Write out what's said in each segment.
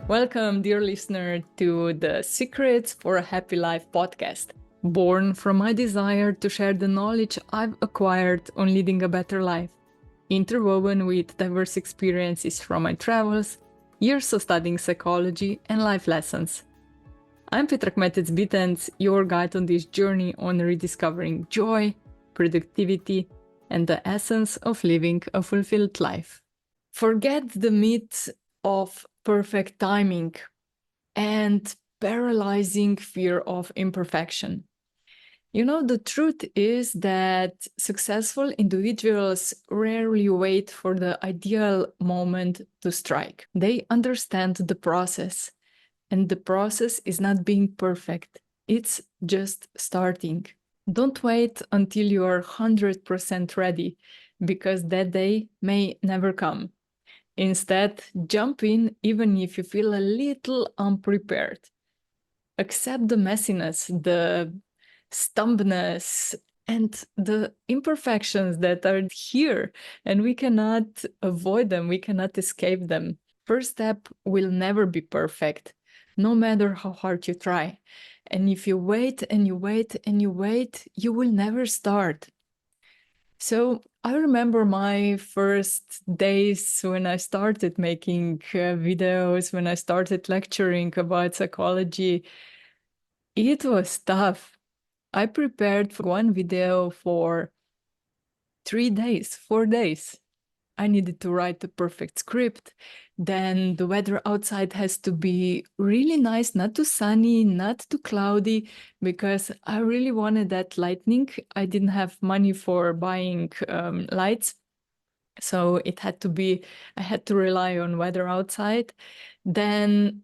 Welcome, dear listener, to the Secrets for a Happy Life podcast. Born from my desire to share the knowledge I've acquired on leading a better life, interwoven with diverse experiences from my travels, years of studying psychology, and life lessons. I'm Petra, your guide on this journey on rediscovering joy, productivity, and the essence of living a fulfilled life. Forget the myth of perfect timing and paralyzing fear of imperfection. You know, the truth is that successful individuals rarely wait for the ideal moment to strike. They understand the process, and the process is not being perfect. It's just starting. Don't wait until you are 100% ready, because that day may never come. Instead, jump in even if you feel a little unprepared. Accept the messiness, the stumbness, and the imperfections that are here, and we cannot avoid them, we cannot escape them. First step will never be perfect, no matter how hard you try. And if you wait and you wait and you wait, you will never start. So I remember my first days when I started making videos, when I started lecturing about psychology. It was tough. I prepared for one video for 3 days, 4 days. I needed to write a perfect script. Then the weather outside has to be really nice, not too sunny, not too cloudy, because I really wanted that lightning. I didn't have money for buying lights. So it had to be, I had to rely on weather outside. Then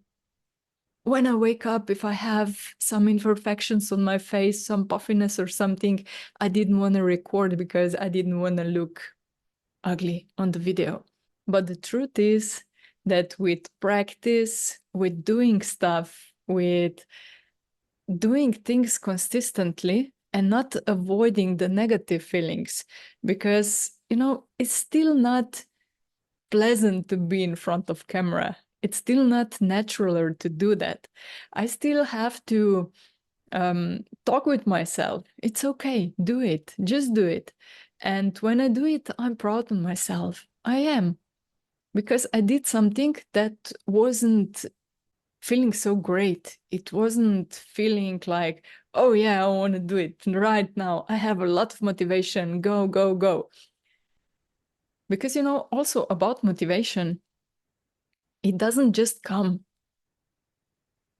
when I wake up, if I have some imperfections on my face, some puffiness or something, I didn't want to record because I didn't want to look ugly on the video. But the truth is that with practice, with doing stuff, with doing things consistently and not avoiding the negative feelings, because, you know, it's still not pleasant to be in front of camera. It's still not naturaler to do that. I still have to talk with myself. It's okay, do it, just do it. And when I do it, I'm proud of myself. I am. Because I did something that wasn't feeling so great. It wasn't feeling like, oh yeah, I want to do it right now. I have a lot of motivation, go, go, go. Because, you know, also about motivation, it doesn't just come.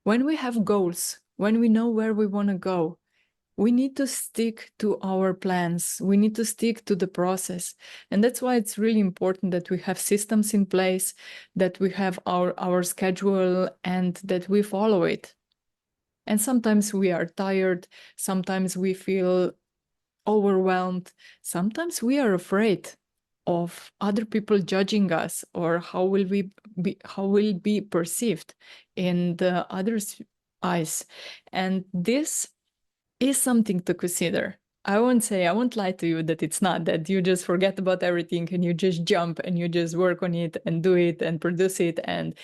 When we have goals, when we know where we want to go, we need to stick to our plans. We need to stick to the process. And that's why it's really important that we have systems in place, that we have our schedule, and that we follow it. And sometimes we are tired. Sometimes we feel overwhelmed. Sometimes we are afraid of other people judging us, or how will be perceived in the others' eyes. And this is something to consider. I won't lie to you that it's not, that you just forget about everything and you just jump and you just work on it and do it and produce it and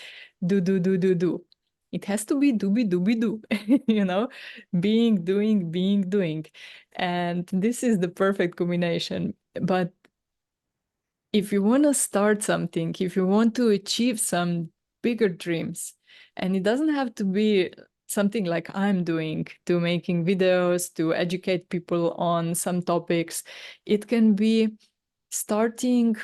do. It has to be do, you know, being, doing. And this is the perfect combination. But if you want to start something, if you want to achieve some bigger dreams, and it doesn't have to be something like I'm doing, to making videos, to educate people on some topics. It can be starting,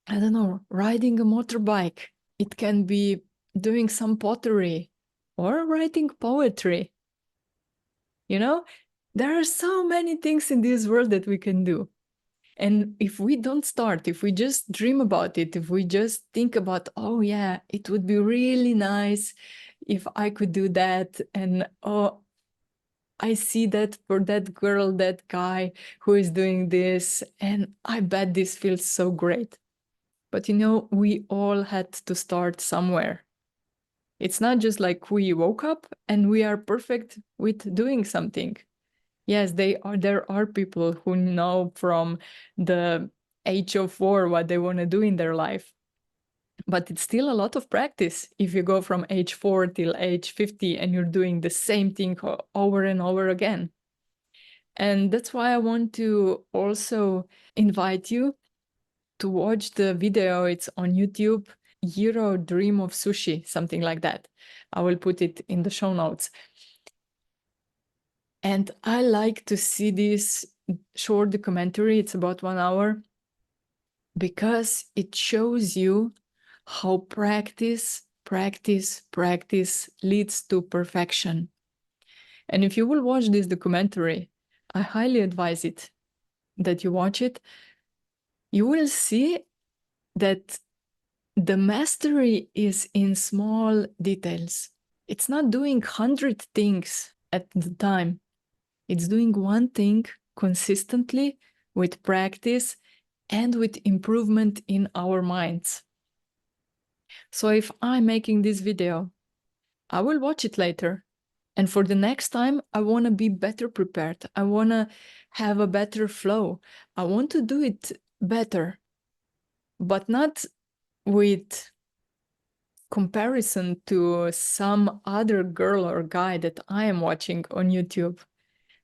I don't know, riding a motorbike. It can be doing some pottery or writing poetry. You know, there are so many things in this world that we can do. And if we don't start, if we just dream about it, if we just think about, oh yeah, it would be really nice if I could do that, and oh, I see that for that girl, that guy who is doing this, and I bet this feels so great. But you know, we all had to start somewhere. It's not just like we woke up and we are perfect with doing something. Yes, there are people who know from the age of 4 what they want to do in their life. But it's still a lot of practice if you go from age 4 till age 50 and you're doing the same thing over and over again. And that's why I want to also invite you to watch the video. It's on YouTube, Jiro Dream of Sushi, something like that. I will put it in the show notes. And I like to see this short documentary. It's about 1 hour because it shows you how practice leads to perfection. And if you will watch this documentary, I highly advise it that you watch it. You will see that the mastery is in small details. It's not doing 100 things at the time. It's doing one thing consistently with practice and with improvement in our minds. So if I'm making this video, I will watch it later. And for the next time, I want to be better prepared. I want to have a better flow. I want to do it better, but not with comparison to some other girl or guy that I am watching on YouTube.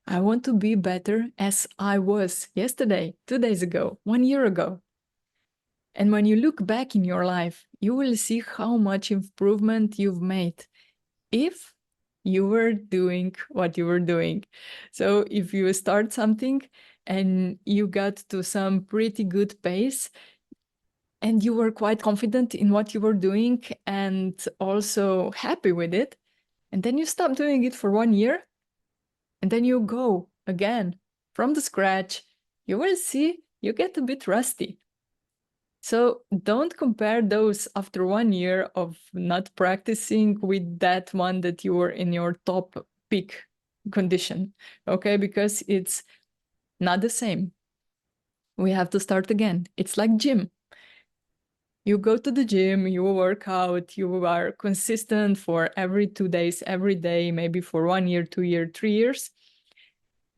I want to be better as I was yesterday, 2 days ago, 1 year ago. And when you look back in your life, you will see how much improvement you've made if you were doing what you were doing. So if you start something and you got to some pretty good pace and you were quite confident in what you were doing and also happy with it, and then you stop doing it for 1 year, and then you go again from the scratch, you will see you get a bit rusty. So don't compare those after 1 year of not practicing with that one that you were in your top peak condition, okay? Because it's not the same. We have to start again. It's like gym. You go to the gym, you work out, you are consistent for every 2 days, every day, maybe for 1 year, 2 year, 3 years.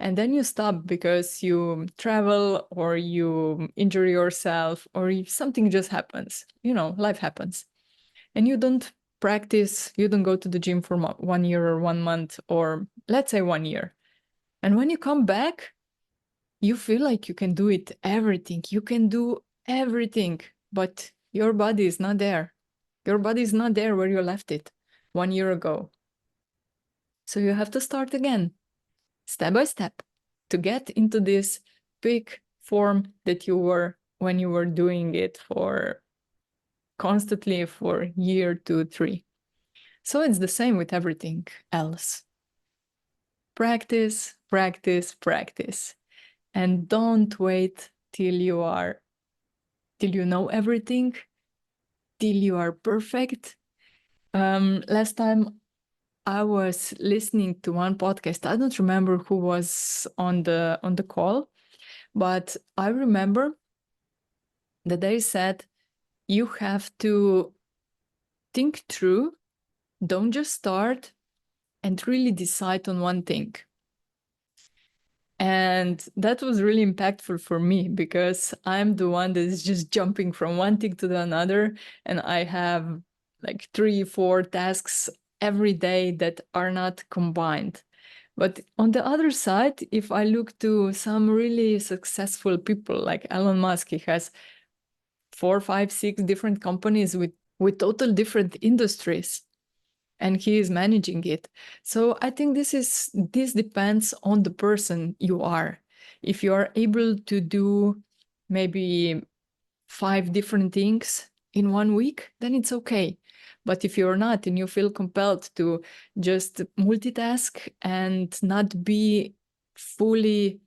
And then you stop because you travel or you injure yourself or something just happens. You know, life happens. And you don't practice, you don't go to the gym for 1 year or 1 month or let's say 1 year. And when you come back, you feel like you can do it, everything. You can do everything, but your body is not there. Your body is not there where you left it 1 year ago. So you have to start again, step by step, to get into this peak form that you were when you were doing it for constantly for year 2, 3. So it's the same with everything else. Practice, practice, practice. And don't wait till you know everything, till you are perfect. Last time I was listening to one podcast. I don't remember who was on the call, but I remember that they said you have to think through, don't just start, and really decide on one thing. And that was really impactful for me because I'm the one that is just jumping from one thing to the another, and I have like 3, 4 tasks every day that are not combined. But on the other side, if I look to some really successful people like Elon Musk, he has 4, 5, 6 different companies with total different industries, and he is managing it. So I think this depends on the person you are. If you are able to do maybe 5 different things in 1 week, then it's okay. But if you're not and you feel compelled to just multitask and not be fully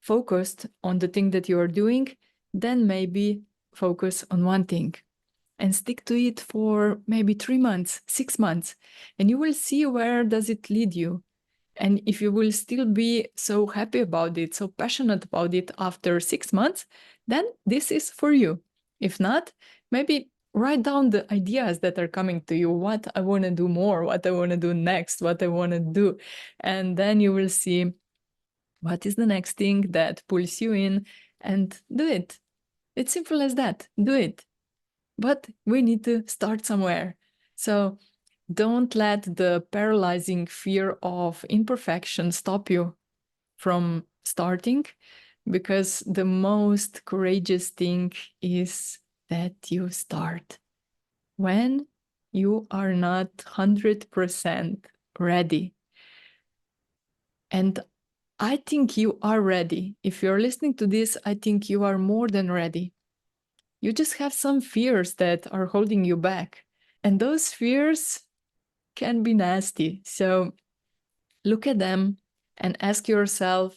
focused on the thing that you are doing, then maybe focus on one thing and stick to it for maybe 3 months, 6 months, and you will see where does it lead you. And if you will still be so happy about it, so passionate about it after 6 months, then this is for you. If not, maybe write down the ideas that are coming to you, what I want to do more, what I want to do next, what I want to do. And then you will see what is the next thing that pulls you in and do it. It's simple as that. Do it. but we need to start somewhere. So don't let the paralyzing fear of imperfection stop you from starting, because the most courageous thing is that you start when you are not 100% ready. And I think you are ready. If you're listening to this, I think you are more than ready. You just have some fears that are holding you back. And those fears can be nasty. So look at them and ask yourself,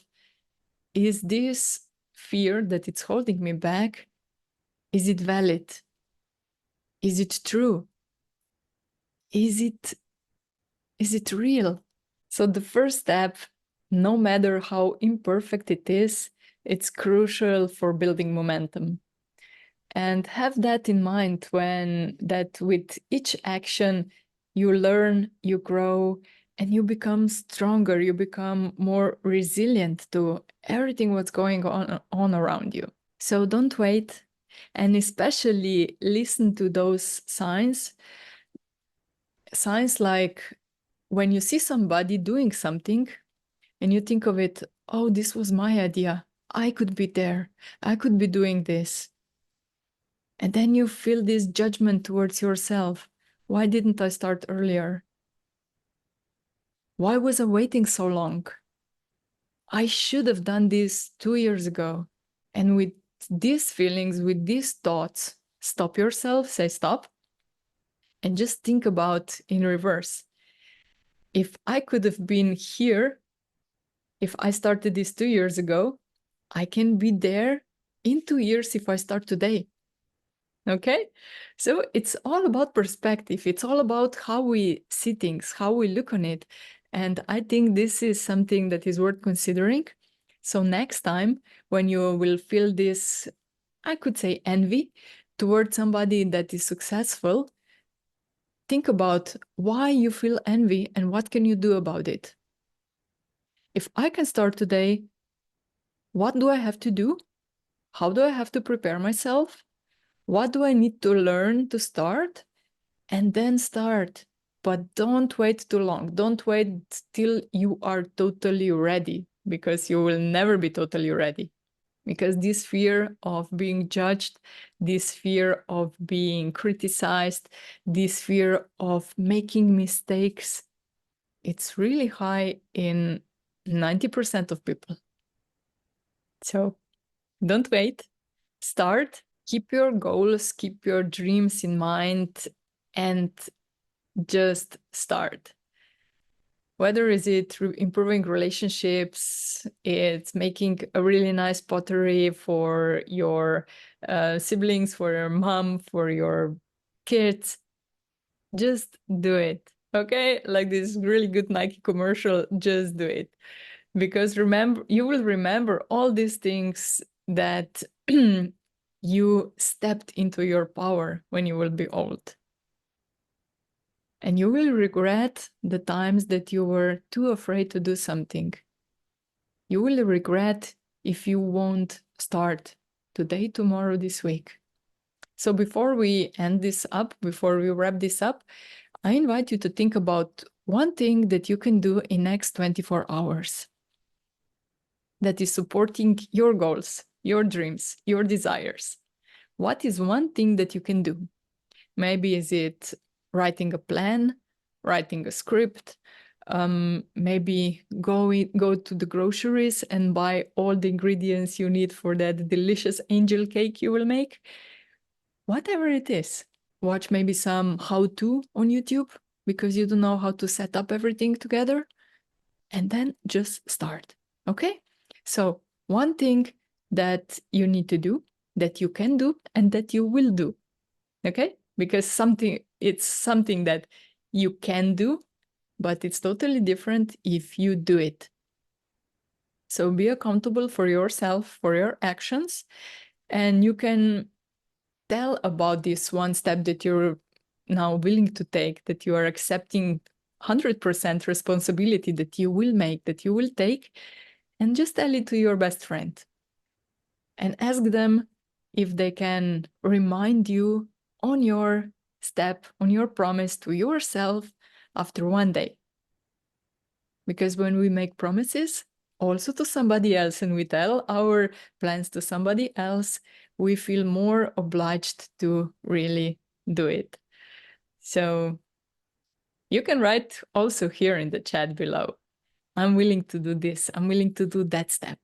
is this fear that it's holding me back, is it valid? Is it true? Is it real? So the first step, no matter how imperfect it is, it's crucial for building momentum. And have that in mind that with each action, you learn, you grow, and you become stronger, you become more resilient to everything what's going on around you. So don't wait, and especially listen to those signs like when you see somebody doing something and you think of it, oh, this was my idea. I could be there. I could be doing this. And then you feel this judgment towards yourself. Why didn't I start earlier? Why was I waiting so long? I should have done this 2 years ago. And with these feelings, with these thoughts, stop yourself, say stop, and just think about in reverse. If I could have been here, if I started this 2 years ago, I can be there in 2 years if I start today. Okay? So it's all about perspective. It's all about how we see things, how we look on it. And I think this is something that is worth considering. So next time, when you will feel this, I could say envy towards somebody that is successful, think about why you feel envy and what can you do about it. If I can start today, what do I have to do? How do I have to prepare myself? What do I need to learn to start? And then start. But don't wait too long. Don't wait till you are totally ready, because you will never be totally ready. Because this fear of being judged, this fear of being criticized, this fear of making mistakes, it's really high in 90% of people. So don't wait. Start. Keep your goals, keep your dreams in mind, and just start. Whether is it improving relationships, it's making a really nice pottery for your siblings, for your mom, for your kids, just do it. Okay, like this really good Nike commercial, just do it. Because you will remember all these things that you stepped into your power when you will be old. And you will regret the times that you were too afraid to do something. You will regret if you won't start today, tomorrow, this week. So before we end this up, before we wrap this up, I invite you to think about one thing that you can do in next 24 hours that is supporting your goals, your dreams, your desires. What is one thing that you can do? Maybe is it writing a plan, writing a script, maybe go to the groceries and buy all the ingredients you need for that delicious angel cake you will make. Whatever it is. Watch maybe some how-to on YouTube because you don't know how to set up everything together, and then just start. Okay? So one thing that you need to do, that you can do, and that you will do. Okay? Because it's something that you can do, but it's totally different if you do it. So be accountable for yourself, for your actions, and you can tell about this one step that you're now willing to take, that you are accepting 100% responsibility that you will make, that you will take, and just tell it to your best friend. And ask them if they can remind you on your step, on your promise to yourself after one day. Because when we make promises also to somebody else and we tell our plans to somebody else, we feel more obliged to really do it. So you can write also here in the chat below, I'm willing to do this, I'm willing to do that step,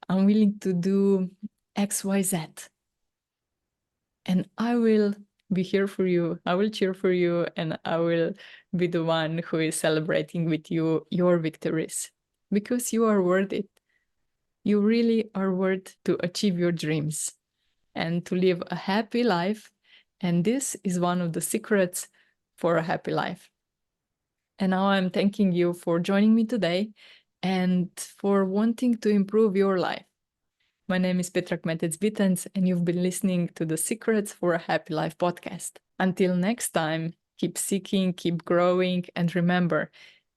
I'm willing to do XYZ. And I will be here for you, I will cheer for you, and I will be the one who is celebrating with you your victories. Because you are worth it. You really are worth to achieve your dreams and to live a happy life. And this is one of the secrets for a happy life. And now I'm thanking you for joining me today and for wanting to improve your life. My name is Petra, and you've been listening to the Secrets for a Happy Life podcast. Until next time, keep seeking, keep growing, and remember,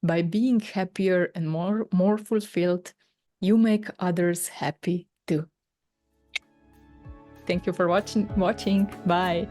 by being happier and more fulfilled, you make others happy too. Thank you for watching. Bye.